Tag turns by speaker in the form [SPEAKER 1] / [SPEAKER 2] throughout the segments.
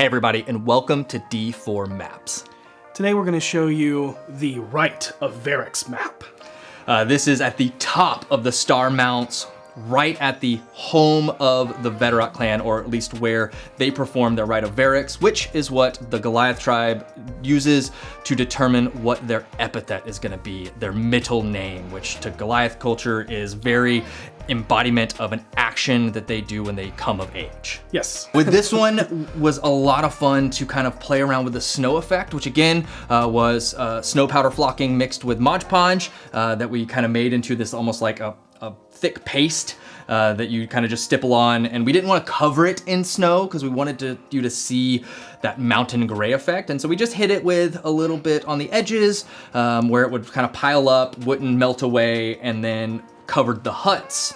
[SPEAKER 1] Hey everybody, and welcome to D4 Maps.
[SPEAKER 2] Today we're going to show you the Rite of Verax map.
[SPEAKER 1] This is at the top of the Star Mounts, right at the home of the Verax clan, or at least where they perform their Rite of Verax, which is what the Goliath tribe uses to determine what their epithet is going to be, their middle name, which to Goliath culture is very embodiment of an action that they do when they come of age.
[SPEAKER 2] Yes.
[SPEAKER 1] With this one was a lot of fun to kind of play around with the snow effect, which again was snow powder flocking mixed with Mod Podge that we kind of made into this almost like a thick paste that you kind of just stipple on. And we didn't want to cover it in snow because we wanted you to see that mountain gray effect. And so we just hit it with a little bit on the edges where it would kind of pile up, wouldn't melt away, and then covered the huts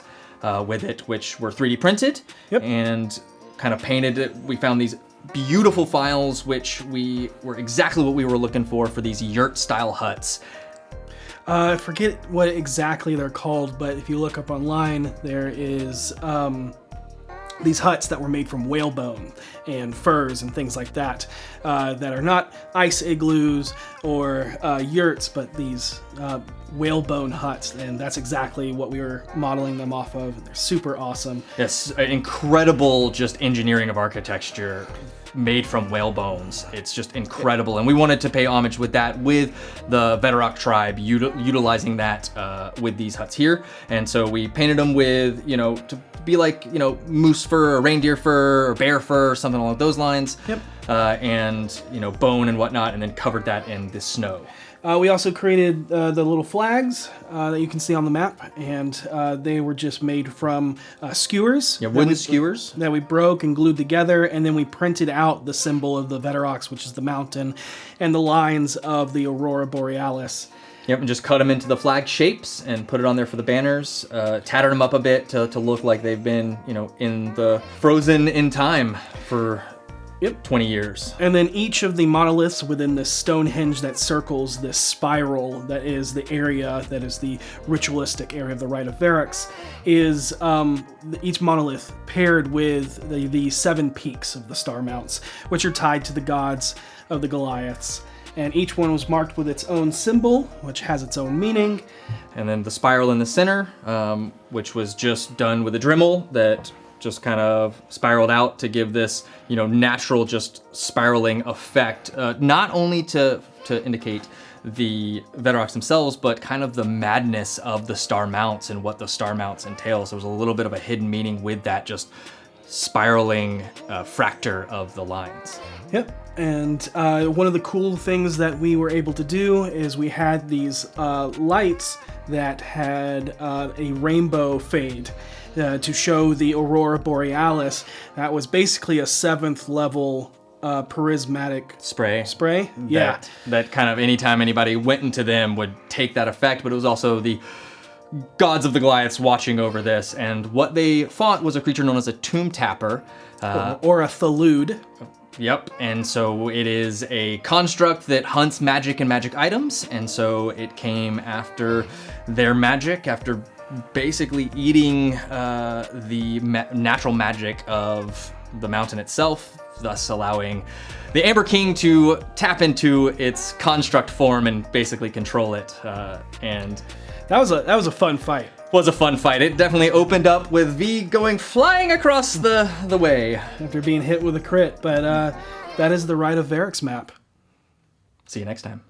[SPEAKER 1] with it, which were 3D printed.
[SPEAKER 2] Yep.
[SPEAKER 1] And kind of painted it. We found these beautiful files, which were exactly what we were looking for these yurt style huts.
[SPEAKER 2] I forget what exactly they're called, but if you look up online, there is these huts that were made from whalebone and furs and things like that, that are not ice igloos or yurts, but these whalebone huts, and that's exactly what we were modeling them off of. They're super awesome.
[SPEAKER 1] Yes, incredible just engineering of architecture made from whale bones. It's just incredible. And we wanted to pay homage with that, with the Verax tribe, utilizing that with these huts here. And so we painted them with, to be like, moose fur or reindeer fur or bear fur or something along those lines.
[SPEAKER 2] Yep.
[SPEAKER 1] And, bone and whatnot, and then covered that in the snow.
[SPEAKER 2] We also created the little flags that you can see on the map, and they were just made from skewers.
[SPEAKER 1] Yeah, wooden skewers.
[SPEAKER 2] That we broke and glued together, and then we printed out the symbol of the Verax, which is the mountain, and the lines of the Aurora Borealis.
[SPEAKER 1] Yep, and just cut them into the flag shapes and put it on there for the banners. Tattered them up a bit to look like they've been, in the frozen in time for 20 years.
[SPEAKER 2] And then each of the monoliths within this Stonehenge that circles this spiral that is the area that is the ritualistic area of the Rite of Verax is each monolith paired with the 7 peaks of the Star Mounts, which are tied to the gods of the Goliaths. And each one was marked with its own symbol, which has its own meaning.
[SPEAKER 1] And then the spiral in the center, which was just done with a Dremel that just kind of spiraled out to give this, natural just spiraling effect, not only to indicate the Verax themselves, but kind of the madness of the Star Mounts and what the Star Mounts entails. There was a little bit of a hidden meaning with that just spiraling fracture of the lines.
[SPEAKER 2] Yep. And one of the cool things that we were able to do is we had these lights that had a rainbow fade to show the Aurora Borealis. That was basically a 7th level prismatic spray. Yeah.
[SPEAKER 1] That kind of anytime anybody went into them would take that effect, but it was also the gods of the Goliaths watching over this. And what they fought was a creature known as a tomb tapper.
[SPEAKER 2] Or a Thalud.
[SPEAKER 1] Yep, and so it is a construct that hunts magic and magic items, and so it came after their magic, after basically eating the natural magic of the mountain itself, thus allowing the Amber King to tap into its construct form and basically control it. And
[SPEAKER 2] that was a fun fight.
[SPEAKER 1] Was a fun fight. It definitely opened up with V going flying across the way.
[SPEAKER 2] After being hit with a crit, but that is the Rite of Verax map.
[SPEAKER 1] See you next time.